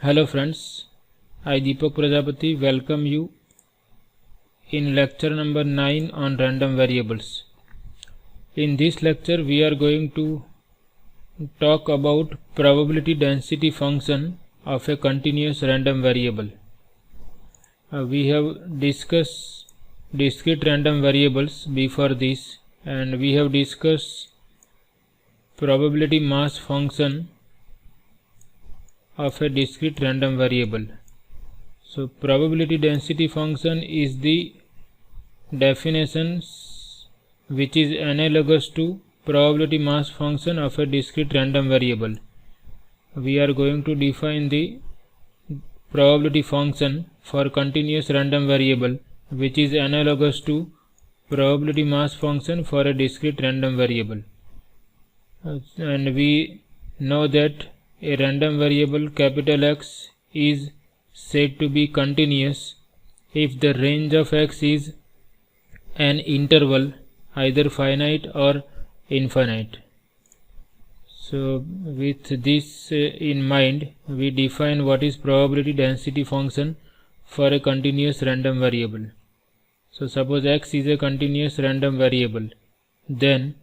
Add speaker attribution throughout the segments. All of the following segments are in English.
Speaker 1: Hello friends, I Deepak Prajapati welcome you in lecture number 9 on random variables. In this lecture we are going to talk about probability density function of a continuous random variable. We have discussed discrete random variables before this, and we have discussed probability mass function of a discrete random variable. So probability density function is the definition which is analogous to probability mass function of a discrete random variable. We are going to define the probability function for continuous random variable which is analogous to probability mass function for a discrete random variable. And we know that a random variable capital X is said to be continuous if the range of X is an interval, either finite or infinite. So with this in mind, we define what is probability density function for a continuous random variable. So suppose X is a continuous random variable, then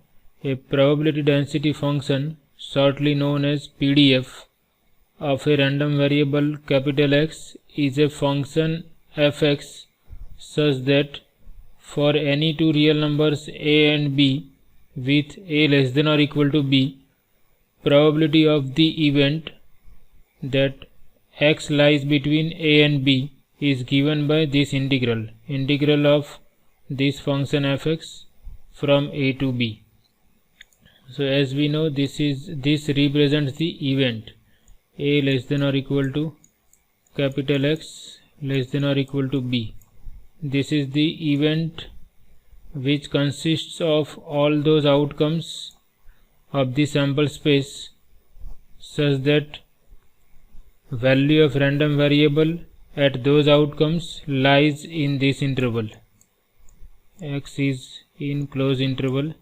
Speaker 1: a probability density function, shortly known as PDF, of a random variable capital X is a function fx such that for any two real numbers a and b with a less than or equal to b, probability of the event that x lies between a and b is given by this integral of this function fx from a to b. So as we know, this represents the event a less than or equal to capital X less than or equal to b. This is the event which consists of all those outcomes of the sample space such that value of random variable at those outcomes lies in this interval. X is in closed interval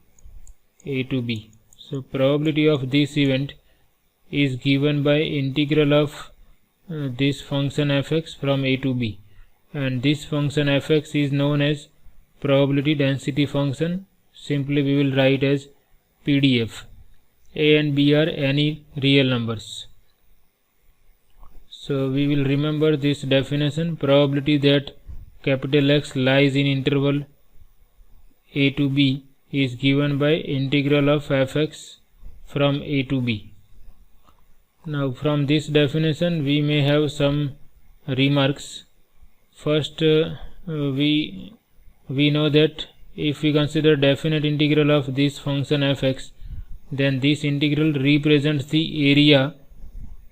Speaker 1: a to b. So probability of this event is given by integral of this function fx from a to b, and this function fx is known as probability density function. Simply we will write as PDF. A and b are any real numbers. So we will remember this definition: probability that capital X lies in interval a to b is given by integral of fx from a to b. Now from this definition we may have some remarks. First, we know that if we consider definite integral of this function fx, then this integral represents the area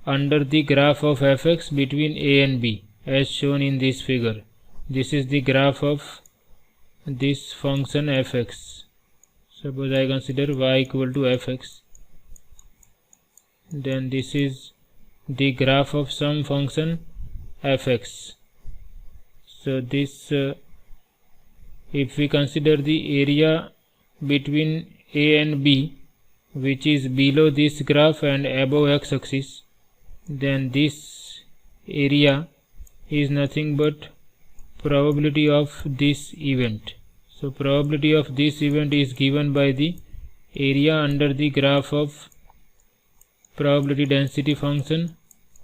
Speaker 1: under the graph of fx between a and b, as shown in this figure. This is the graph of this function fx. Suppose I consider y equal to fx, then this is the graph of some function fx. So this if we consider the area between a and b, which is below this graph and above x-axis, then this area is nothing but probability of this event. So probability of this event is given by the area under the graph of probability density function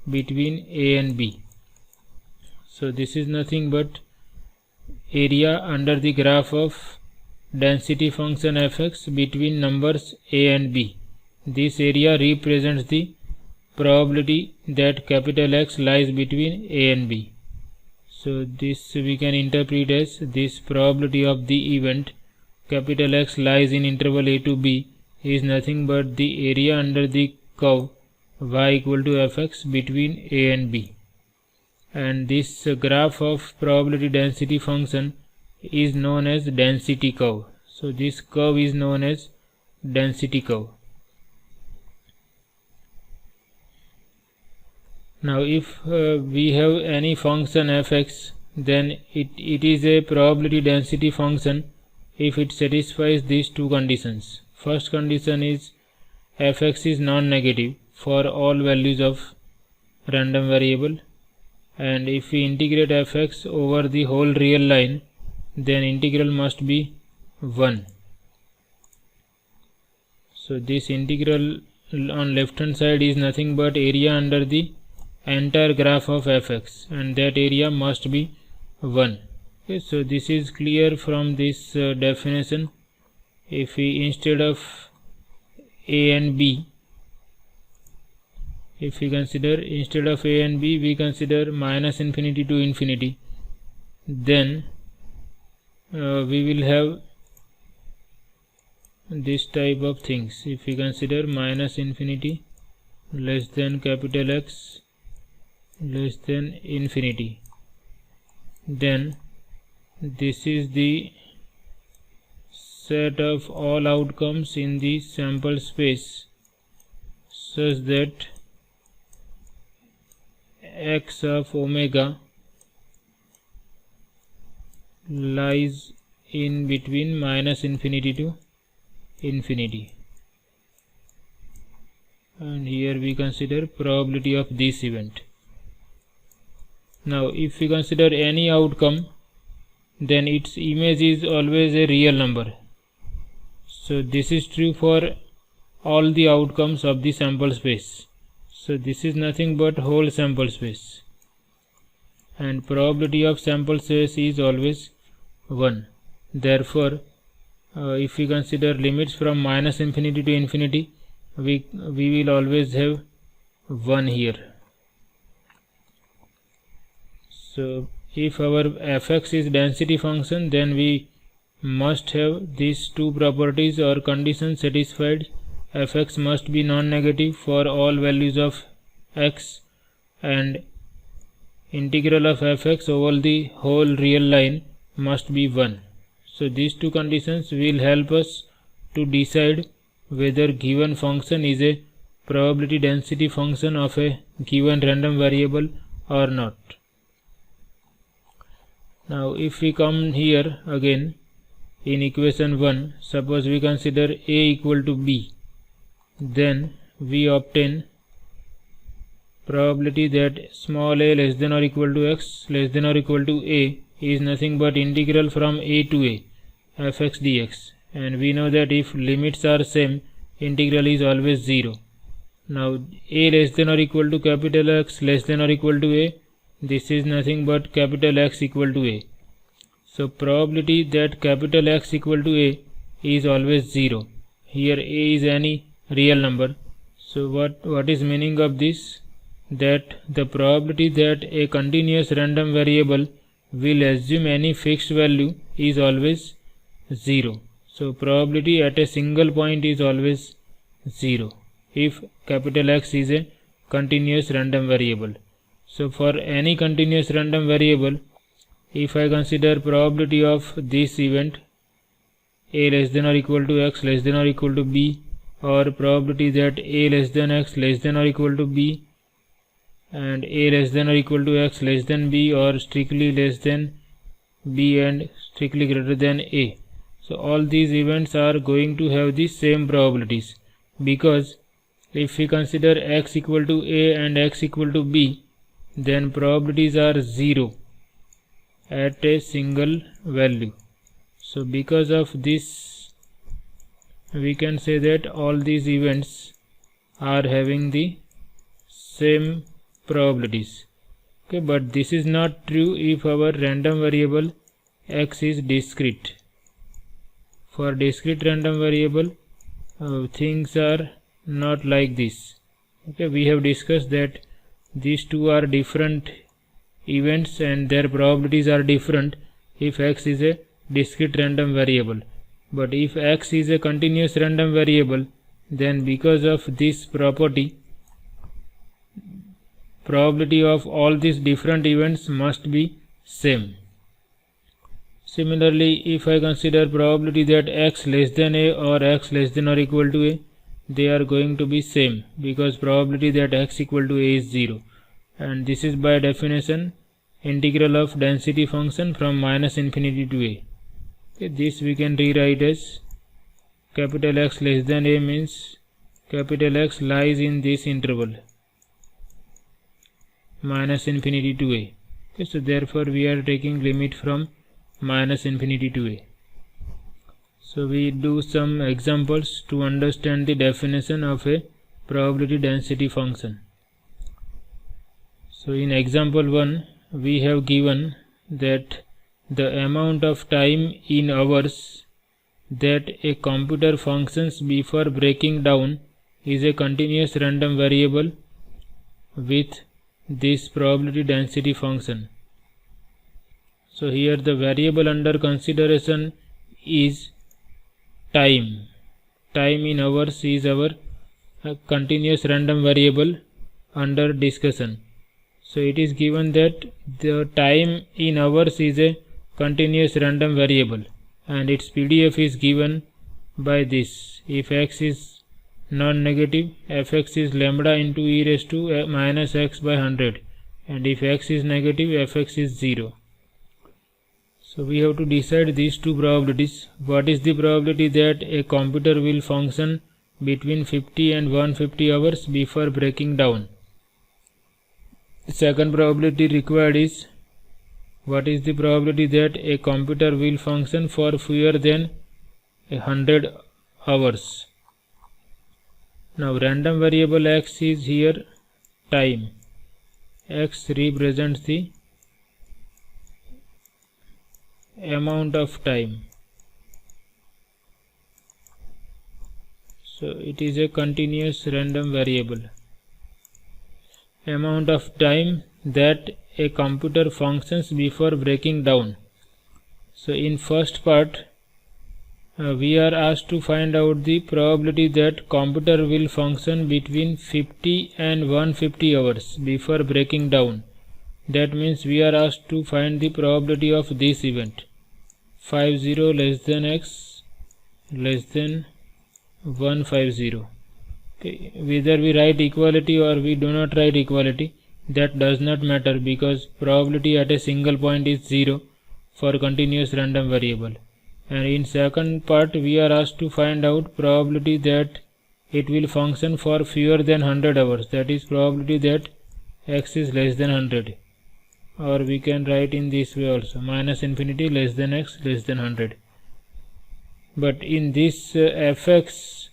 Speaker 1: between a and b. So this is nothing but area under the graph of density function fx between numbers a and b. This area represents the probability that capital X lies between a and b. So this we can interpret as this probability of the event capital X lies in interval a to b is nothing but the area under the curve y equal to fx between a and b, and this graph of probability density function is known as density curve. So this curve is known as density curve. Now if we have any function fx, then it is a probability density function if it satisfies these two conditions. First condition is fx is non-negative for all values of random variable, and if we integrate fx over the whole real line, then integral must be 1. So this integral on left hand side is nothing but area under the entire graph of fx, and that area must be 1. Okay, so this is clear from this definition. If we instead of a and b, if we consider instead of a and b we consider minus infinity to infinity, then we will have this type of things. If we consider minus infinity less than capital X less than infinity, then this is the set of all outcomes in the sample space such that x of omega lies in between minus infinity to infinity. And here we consider probability of this event. Now if we consider any outcome, then its image is always a real number. So this is true for all the outcomes of the sample space. So this is nothing but whole sample space, and probability of sample space is always 1. Therefore if we consider limits from minus infinity to infinity, we will always have 1 here. So if our fx is density function, then we must have these two properties or conditions satisfied. Fx must be non-negative for all values of x, and integral of fx over the whole real line must be 1. So these two conditions will help us to decide whether given function is a probability density function of a given random variable or not. Now if we come here again in equation 1, suppose we consider a equal to b, then we obtain probability that small a less than or equal to x less than or equal to a is nothing but integral from a to a fx dx, and we know that if limits are same, integral is always 0. Now a less than or equal to capital X less than or equal to a, this is nothing but capital X equal to a. So probability that capital X equal to a is always 0. Here a is any real number. So what is meaning of this? That the probability that a continuous random variable will assume any fixed value is always 0. So probability at a single point is always 0 if capital X is a continuous random variable. So for any continuous random variable, if I consider probability of this event a less than or equal to x less than or equal to b, or probability that a less than x less than or equal to b, and a less than or equal to x less than b, or strictly less than b and strictly greater than a. So all these events are going to have the same probabilities, because if we consider x equal to a and x equal to b, then probabilities are 0 at a single value. So because of this, we can say that all these events are having the same probabilities. Okay, but this is not true if our random variable x is discrete. For discrete random variable, things are not like this. Okay, we have discussed that these two are different events and their probabilities are different if x is a discrete random variable. But if x is a continuous random variable, then because of this property, probability of all these different events must be same. Similarly, if I consider probability that x less than a or x less than or equal to a, they are going to be same, because probability that x equal to a is 0, and this is by definition integral of density function from minus infinity to a. Okay, this we can rewrite as capital X less than a means capital X lies in this interval, minus infinity to a. Okay, so therefore we are taking limit from minus infinity to a. So we do some examples to understand the definition of a probability density function. So in example 1 we have given that the amount of time in hours that a computer functions before breaking down is a continuous random variable with this probability density function. So here the variable under consideration is time. Time in hours is our continuous random variable under discussion. So it is given that the time in hours is a continuous random variable and its PDF is given by this. If x is non-negative, fx is lambda into e raised to minus x by 100, and if x is negative, fx is 0. So we have to decide these two probabilities. What is the probability that a computer will function between 50 and 150 hours before breaking down? The second probability required is what is the probability that a computer will function for fewer than 100 hours. Now random variable x is here time. X represents the amount of time. So it is a continuous random variable. Amount of time that a computer functions before breaking down. So in first part we are asked to find out the probability that computer will function between 50 and 150 hours before breaking down. That means we are asked to find the probability of this event. 50 less than x less than 150. Okay. Whether we write equality or we do not write equality, that does not matter because probability at a single point is 0 for continuous random variable. And in second part we are asked to find out probability that it will function for fewer than 100 hours. That is probability that x is less than 100, or we can write in this way also, minus infinity less than x less than 100. But in this fx,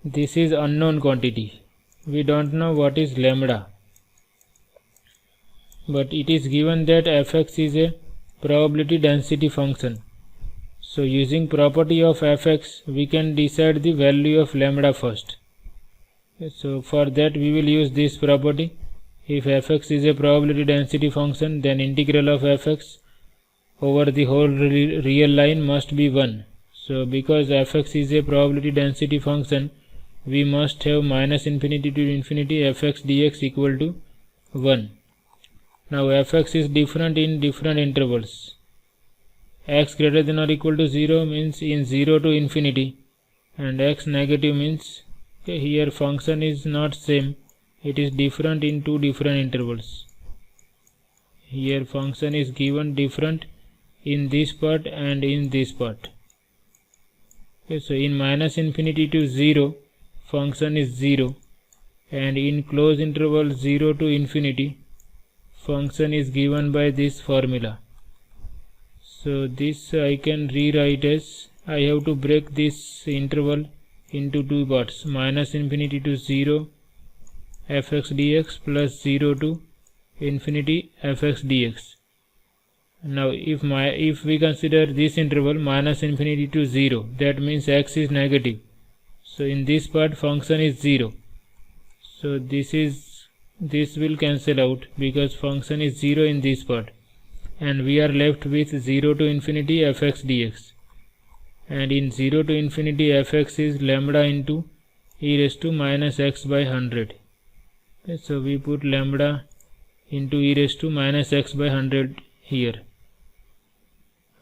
Speaker 1: this is unknown quantity. We don't know what is lambda, but it is given that fx is a probability density function. So using property of fx we can decide the value of lambda first. So for that we will use this property. If fx is a probability density function, then integral of fx over the whole real line must be 1. So because fx is a probability density function, we must have minus infinity to infinity fx dx equal to 1. Now fx is different in different intervals. X greater than or equal to 0 means in 0 to infinity, and x negative means here function is not same, it is different in two different intervals. Here function is given different in this part and in this part. Okay, so in minus infinity to 0 function is 0, and in closed interval 0 to infinity function is given by this formula. So this I can rewrite as, I have to break this interval into two parts, minus infinity to 0 fx dx plus 0 to infinity fx dx. Now if we consider this interval minus infinity to 0, that means x is negative. So in this part function is 0. So this will cancel out because function is 0 in this part, and we are left with 0 to infinity fx dx, and in 0 to infinity fx is lambda into e raised to minus x by 100. Okay, so we put lambda into e raised to minus x by 100 here.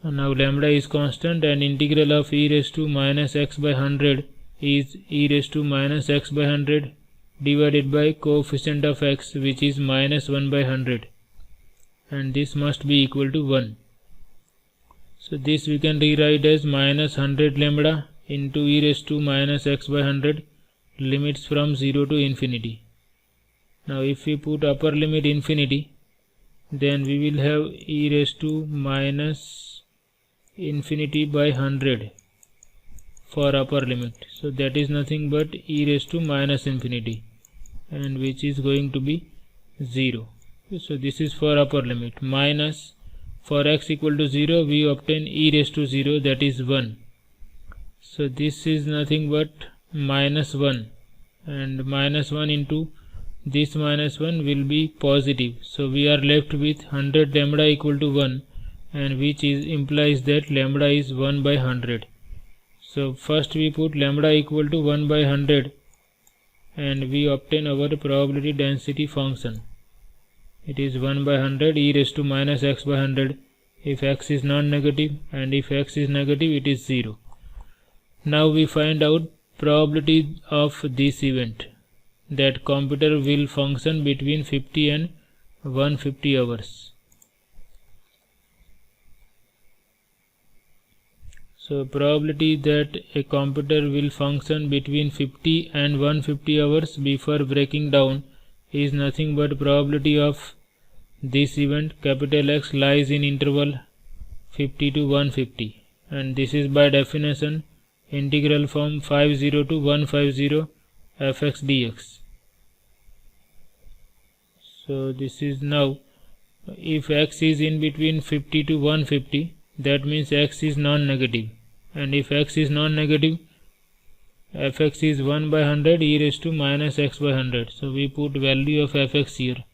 Speaker 1: And now lambda is constant, and integral of e raised to minus x by 100 is e raised to minus x by 100 divided by coefficient of x, which is minus 1 by 100, and this must be equal to 1. So this we can rewrite as minus 100 lambda into e raised to minus x by 100, limits from 0 to infinity, Now if we put upper limit infinity, then we will have e raised to minus infinity by 100 for upper limit. So that is nothing but e raised to minus infinity, and which is going to be 0. So this is for upper limit. Minus, for x equal to 0 we obtain e raised to 0, that is 1. So this is nothing but minus 1, and minus 1 into this minus 1 will be positive. So we are left with 100 lambda equal to 1, and which implies that lambda is 1 by 100. So first we put lambda equal to 1 by 100, and we obtain our probability density function. It is 1 by 100 e raised to minus x by 100 if x is non-negative, and if x is negative it is 0. Now we find out probability of this event, that computer will function between 50 and 150 hours. So probability that a computer will function between 50 and 150 hours before breaking down is nothing but probability of this event capital X lies in interval 50 to 150, and this is by definition integral from 50 to 150 fx dx. So this is now, if x is in between 50 to 150, that means x is non-negative, and if x is non-negative, fx is 1 by 100 e raised to minus x by 100. So we put value of fx here.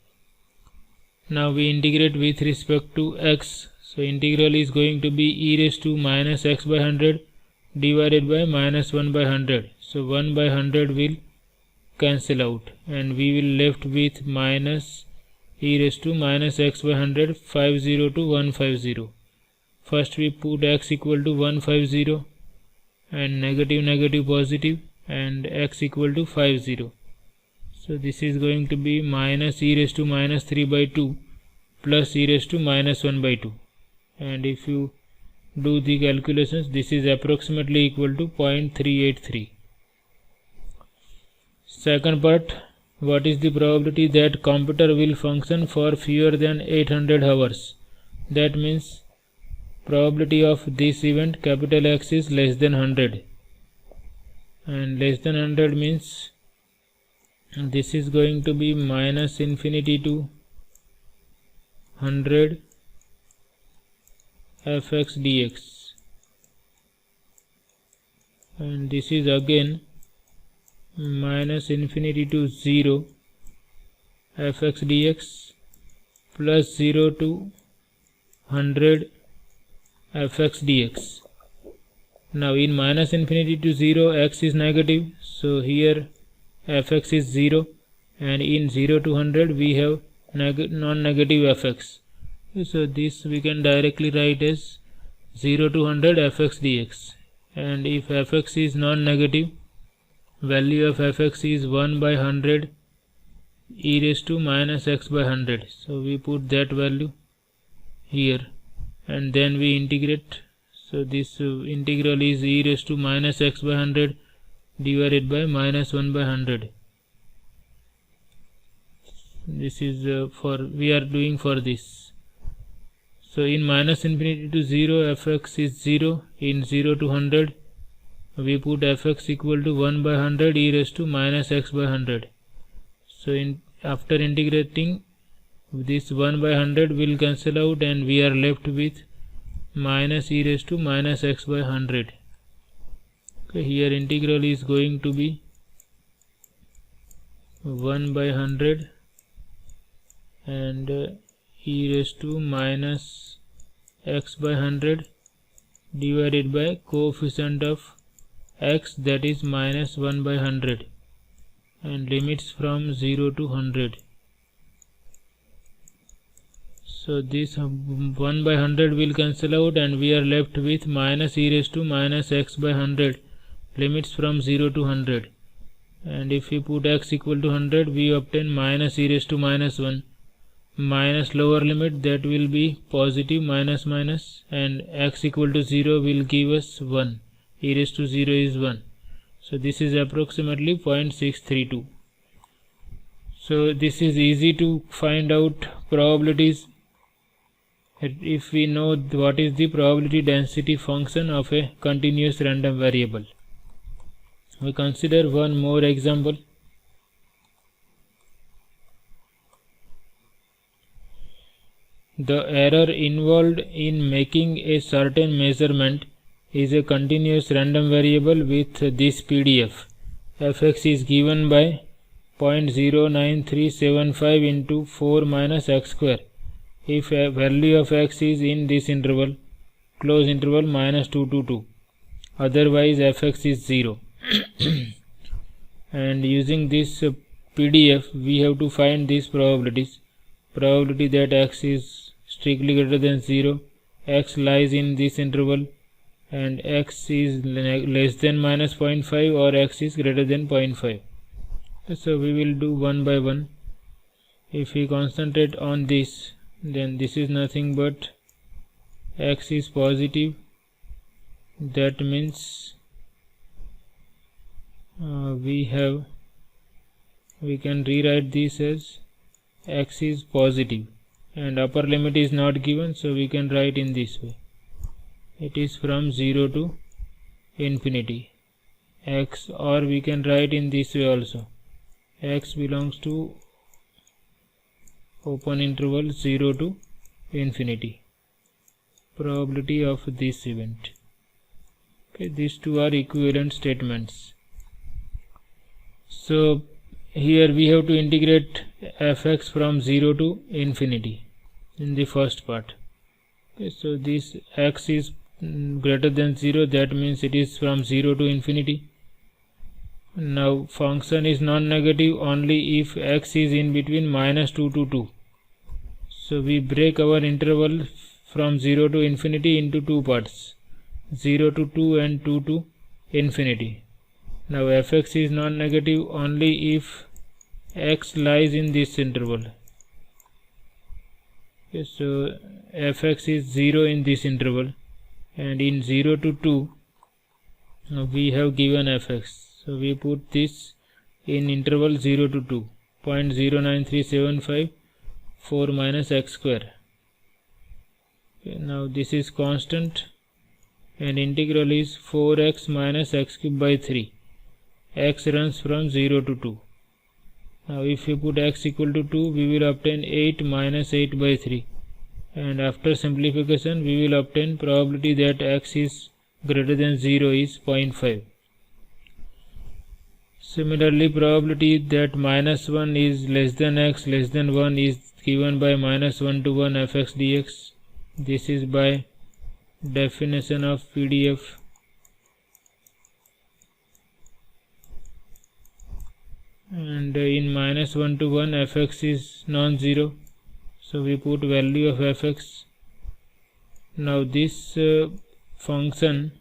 Speaker 1: Now we integrate with respect to x. So integral is going to be e raised to minus x by 100 divided by minus 1 by 100. So 1 by 100 will cancel out, and we will left with minus e raised to minus x by 100, 50 to 150. First we put x equal to 150 and negative negative positive, and x equal to 50. So this is going to be minus e raised to minus 3 by 2 plus e raised to minus 1 by 2, and if you do the calculations, this is approximately equal to 0.383. Second part, what is the probability that computer will function for fewer than 800 hours? That means probability of this event capital X is less than 100, and less than 100 means this is going to be minus infinity to 100 fx dx, and this is again minus infinity to 0 fx dx plus 0 to 100 fx dx. Now in minus infinity to 0 x is negative, so here fx is 0, and in 0 to 100 we have non-negative fx. So this we can directly write as 0 to 100 fx dx, and if fx is non-negative, value of fx is 1 by 100 e raised to minus x by 100. So we put that value here, and then we integrate. So this integral is e raised to minus x by 100 divided by minus 1 by 100. This is for we are doing for this. So in minus infinity to 0 fx is 0, in 0 to 100 we put fx equal to 1 by 100 e raised to minus x by 100. So after integrating, this 1 by 100 will cancel out, and we are left with minus e raised to minus x by 100. Okay, here integral is going to be 1 by 100 and e raised to minus x by 100 divided by coefficient of x, that is minus 1 by 100, and limits from 0 to 100. So this 1 by 100 will cancel out, and we are left with minus e raised to minus x by 100, limits from 0 to 100. And if we put x equal to 100, we obtain minus e raised to minus 1, minus lower limit, that will be positive minus minus, and x equal to 0 will give us 1. E raised to 0 is 1. So this is approximately 0.632. So this is easy to find out probabilities if we know what is the probability density function of a continuous random variable. We consider one more example. The error involved in making a certain measurement is a continuous random variable with this PDF. Fx is given by 0.09375 into 4 minus x square if a value of x is in this interval, close interval, minus 2 to 2. Otherwise fx is 0. And using this PDF we have to find these probabilities. Probability that x is strictly greater than 0, x lies in this interval, and x is less than minus 0.5 or x is greater than 0.5. So we will do one by one. If we concentrate on this, then this is nothing but x is positive. That means we can rewrite this as x is positive, and upper limit is not given, so we can write in this way. It is from 0 to infinity x, or we can write in this way also. X belongs to open interval 0 to infinity. Probability of this event. Okay, these two are equivalent statements. So here we have to integrate fx from 0 to infinity in the first part. Okay, so this x is greater than 0, that means it is from 0 to infinity. Now function is non-negative only if x is in between minus 2 to 2. So we break our interval from 0 to infinity into two parts, 0 to 2 and 2 to infinity. Now fx is non-negative only if x lies in this interval. Okay, so fx is 0 in this interval, and in 0 to 2 we have given fx. So we put this in interval 0 to 2, 0.09375, 4 minus x square. Okay, now this is constant, and integral is 4x minus x cube by 3. X runs from 0 to 2. Now if we put x equal to 2, we will obtain 8 minus 8 by 3, and after simplification we will obtain probability that x is greater than 0 is 0.5. Similarly, probability that minus 1 is less than x less than 1 is given by minus 1 to 1 fx dx. This is by definition of PDF. And in minus 1 to 1 fx is non-zero, so we put value of fx. Now this function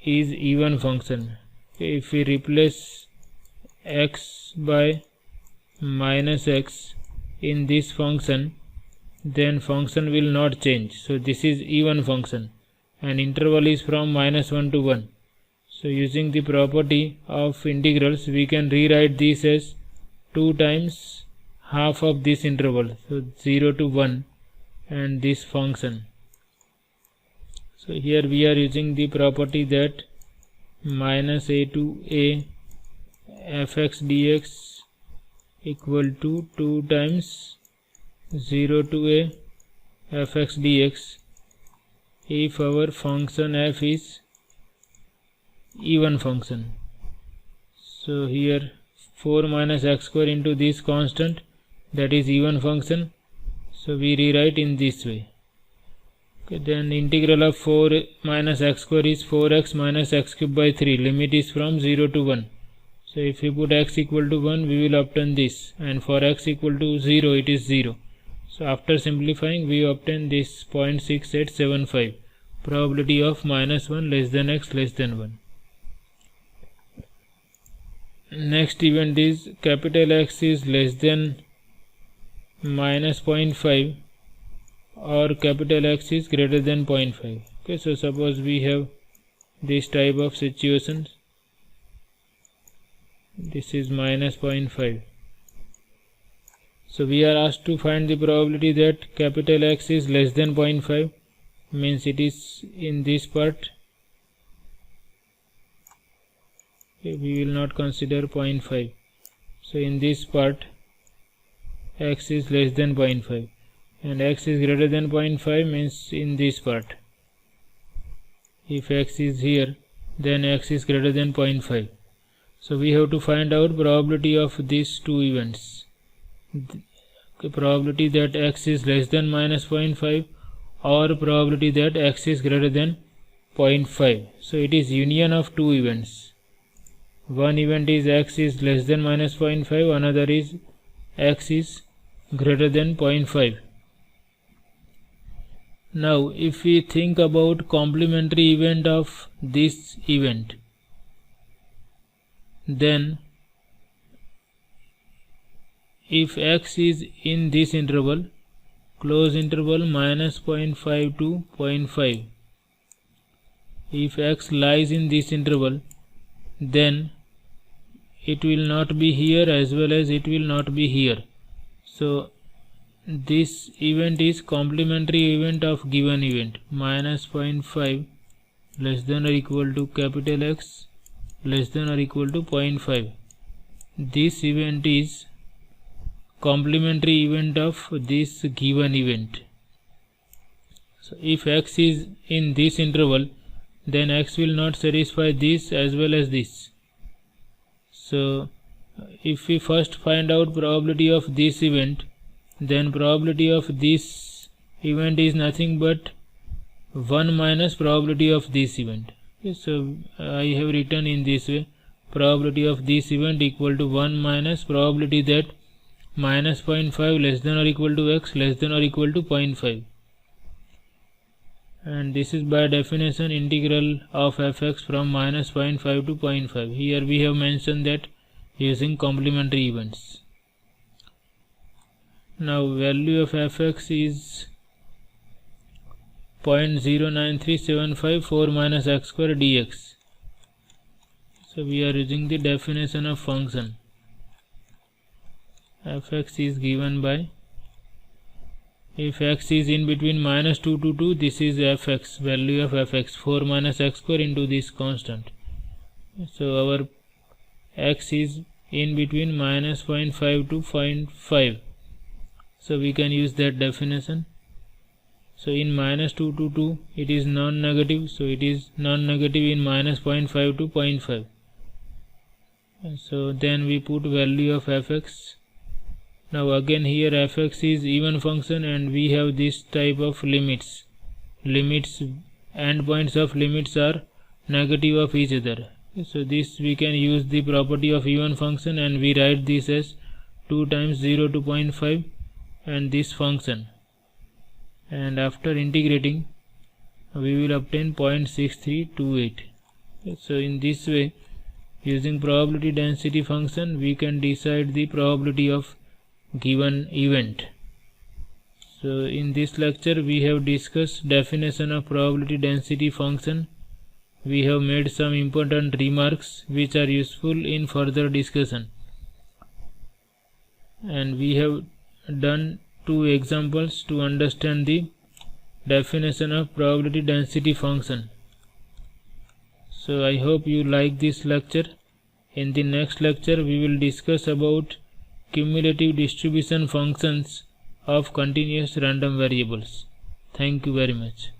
Speaker 1: is even function. If we replace x by minus x in this function, then function will not change. So this is even function, and interval is from minus 1 to 1. So using the property of integrals, we can rewrite this as 2 times half of this interval, so 0 to 1, and this function. So here we are using the property that minus a to a fx dx equal to 2 times 0 to a fx dx if our function f is even function. So here 4 minus x square into this constant, that is even function, so we rewrite in this way. Okay, then integral of 4 minus x square is 4x minus x cube by 3. Limit is from 0 to 1. So if we put x equal to 1, we will obtain this, and for x equal to 0, it is 0. So after simplifying, we obtain this 0.6875, probability of minus 1 less than x less than 1. Next event is capital X is less than minus 0.5 or capital X is greater than 0.5. Okay, so suppose we have this type of situations. This is minus 0.5 So we are asked to find the probability that capital X is less than 0.5, means it is in this part. We will not consider 0.5. So in this part X is less than 0.5 and X is greater than 0.5 means in this part. If X is here, then X is greater than 0.5. So we have to find out probability of these two events. The probability that X is less than minus 0.5 or probability that X is greater than 0.5. So it is union of two events. One event is X is less than minus 0.5, another is X is greater than 0.5. Now if we think about complementary event of this event, then if X is in this interval, close interval minus 0.5 to 0.5, if X lies in this interval, then it will not be here as well as it will not be here. So this event is complementary event of given event, minus 0.5 less than or equal to capital X less than or equal to 0.5. This event is complementary event of this given event. So if X is in this interval, then X will not satisfy this as well as this. So if we first find out probability of this event, then probability of this event is nothing but 1 minus probability of this event. So I have written in this way, probability of this event equal to 1 minus probability that minus 0.5 less than or equal to X less than or equal to 0.5. And this is by definition integral of fx from minus 0.5 to 0.5. Here we have mentioned that using complementary events. Now value of fx is 0.093754 minus x square dx. So we are using the definition of function. Fx is given by, if x is in between minus 2 to 2, this is fx, value of fx, 4 minus x square into this constant. So our x is in between minus 0.5 to 0.5. So we can use that definition. So in minus 2 to 2 it is non-negative, so it is non-negative in minus 0.5 to 0.5. So then we put value of fx. Now again here fx is even function and we have this type of limits. Endpoints of limits are negative of each other. So this we can use the property of even function and we write this as 2 times 0 to 0.5 and this function. And after integrating we will obtain 0.6328. So in this way, using probability density function, we can decide the probability of given event. So in this lecture we have discussed definition of probability density function. We have made some important remarks which are useful in further discussion, and we have done 2 examples to understand the definition of probability density function. So I hope you like this lecture. In the next lecture we will discuss about cumulative distribution functions of continuous random variables. Thank you very much.